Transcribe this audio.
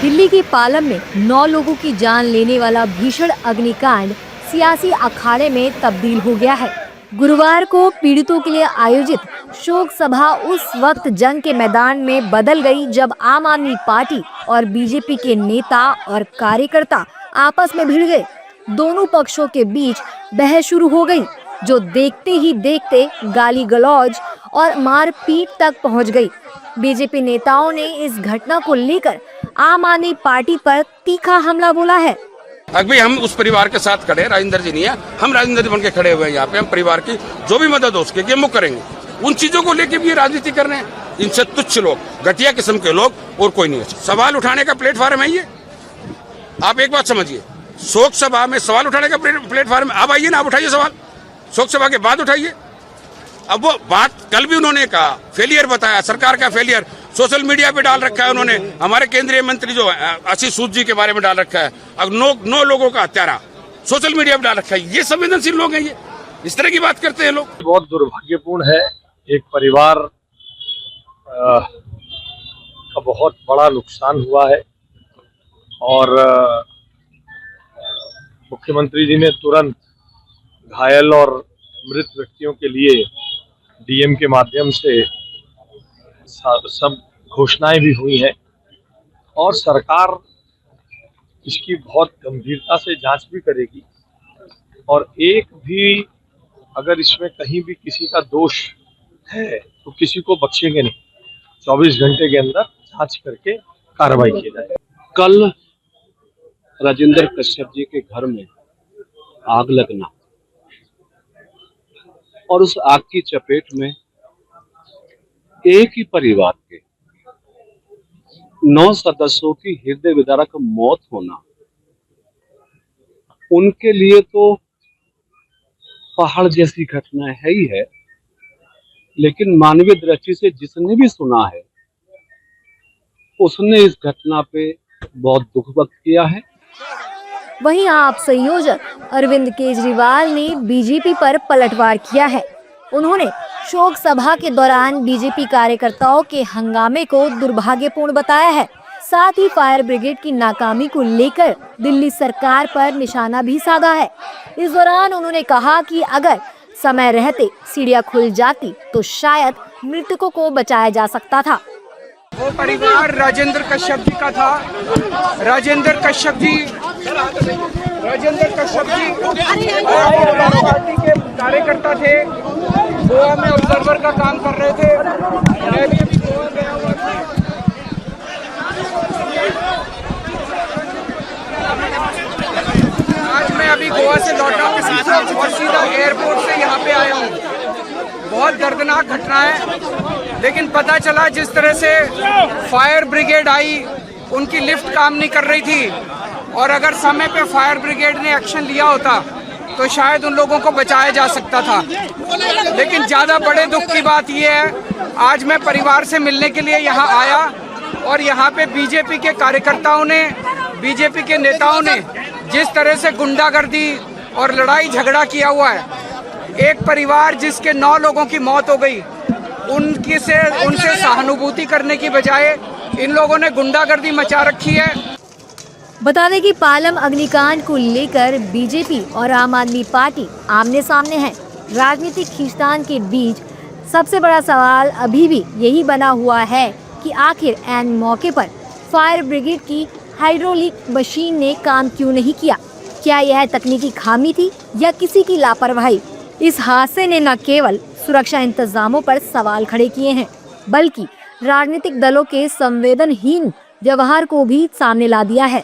दिल्ली के पालम में 9 लोगों की जान लेने वाला भीषण अग्निकांड सियासी अखाड़े में तब्दील हो गया है। गुरुवार को पीड़ितों के लिए आयोजित शोक सभा उस वक्त जंग के मैदान में बदल गई जब आम आदमी पार्टी और बीजेपी के नेता और कार्यकर्ता आपस में भिड़ गए। दोनों पक्षों के बीच बहस शुरू हो गई, जो देखते ही देखते गाली गलौज और मारपीट तक पहुंच गई। बीजेपी नेताओं ने इस घटना को लेकर आम आदमी पार्टी पर तीखा हमला बोला है। अभी हम उस परिवार के साथ खड़े हैं, राजेंद्र जी नहीं है, हम राजेंद्र जी बन के खड़े हुए हैं यहाँ पे। हम परिवार की जो भी मदद हो उसके हम करेंगे। उन चीजों को लेके भी राजनीति कर रहे हैं। इनसे तुच्छ लोग, घटिया किस्म के लोग और कोई नहीं है। सवाल उठाने का प्लेटफॉर्म है ये। आप एक बात समझिए, शोक सभा में सवाल उठाने का प्लेटफॉर्म, आप आइए ना, आप उठाइए सवाल, शोक सभा के बाद उठाइए। अब वो बात कल भी उन्होंने कहा, फेलियर बताया, सरकार का फेलियर सोशल मीडिया पे डाल रखा है उन्होंने। हमारे केंद्रीय मंत्री जो आशीष सूद जी के बारे में डाल रखा है। अब 9 लोगों का हत्यारा सोशल मीडिया पे डाल रखा है। ये संवेदनशील लोग हैं, ये इस तरह की बात करते हैं लोग। बहुत दुर्भाग्यपूर्ण है। एक परिवार का बहुत बड़ा नुकसान हुआ है और मुख्यमंत्री जी ने तुरंत घायल और मृत व्यक्तियों के लिए डीएम के माध्यम से सब घोषणाएं भी हुई हैं और सरकार इसकी बहुत गंभीरता से जांच भी करेगी और एक भी अगर इसमें कहीं भी किसी का दोष है तो किसी को बख्शेंगे नहीं। 24 घंटे के अंदर जांच करके कार्रवाई की जाए। कल राजेंद्र कश्यप जी के घर में आग लगना और उस आग की चपेट में एक ही परिवार के 9 सदस्यों की हृदय विदारक मौत होना, उनके लिए तो पहाड़ जैसी घटना है ही है, लेकिन मानवीय दृष्टि से जिसने भी सुना है उसने इस घटना पे बहुत दुख व्यक्त किया है। वहीं आप संयोजक अरविंद केजरीवाल ने बीजेपी पर पलटवार किया है। उन्होंने शोक सभा के दौरान बीजेपी कार्यकर्ताओं के हंगामे को दुर्भाग्यपूर्ण बताया है। साथ ही फायर ब्रिगेड की नाकामी को लेकर दिल्ली सरकार पर निशाना भी साधा है। इस दौरान उन्होंने कहा कि अगर समय रहते सीढ़ियां खुल जाती तो शायद मृतकों को बचाया जा सकता था। वो परिवार राजेंद्र कश्यप जी का था। राजेंद्र कश्यप जी पार्टी के कार्यकर्ता थे, गोवा में ऑब्जर्वर का काम कर रहे थे। मैं भी गोवा गया हुआ था। आज मैं अभी गोवा से लौटा हूँ और सीधा एयरपोर्ट से यहाँ पे आया हूँ। बहुत दर्दनाक घटना है, लेकिन पता चला जिस तरह से फायर ब्रिगेड आई, उनकी लिफ्ट काम नहीं कर रही थी और अगर समय पे फायर ब्रिगेड ने एक्शन लिया होता तो शायद उन लोगों को बचाया जा सकता था। लेकिन ज़्यादा बड़े दुख की बात यह है, आज मैं परिवार से मिलने के लिए यहाँ आया और यहाँ पे बीजेपी के कार्यकर्ताओं ने, बीजेपी के नेताओं ने जिस तरह से गुंडागर्दी और लड़ाई झगड़ा किया हुआ है, एक परिवार जिसके 9 लोगों की मौत हो गई, उनसे सहानुभूति करने की बजाय इन लोगों ने गुंडागर्दी मचा रखी है। बता दें कि पालम अग्निकांड को लेकर बीजेपी और आम आदमी पार्टी आमने सामने हैं। राजनीतिक खींचतान के बीच सबसे बड़ा सवाल अभी भी यही बना हुआ है कि आखिर ऐन मौके पर फायर ब्रिगेड की हाइड्रोलिक मशीन ने काम क्यों नहीं किया। क्या यह तकनीकी खामी थी या किसी की लापरवाही। इस हादसे ने न केवल सुरक्षा इंतजामों पर सवाल खड़े किए हैं, बल्कि राजनीतिक दलों के संवेदनहीन व्यवहार को भी सामने ला दिया है।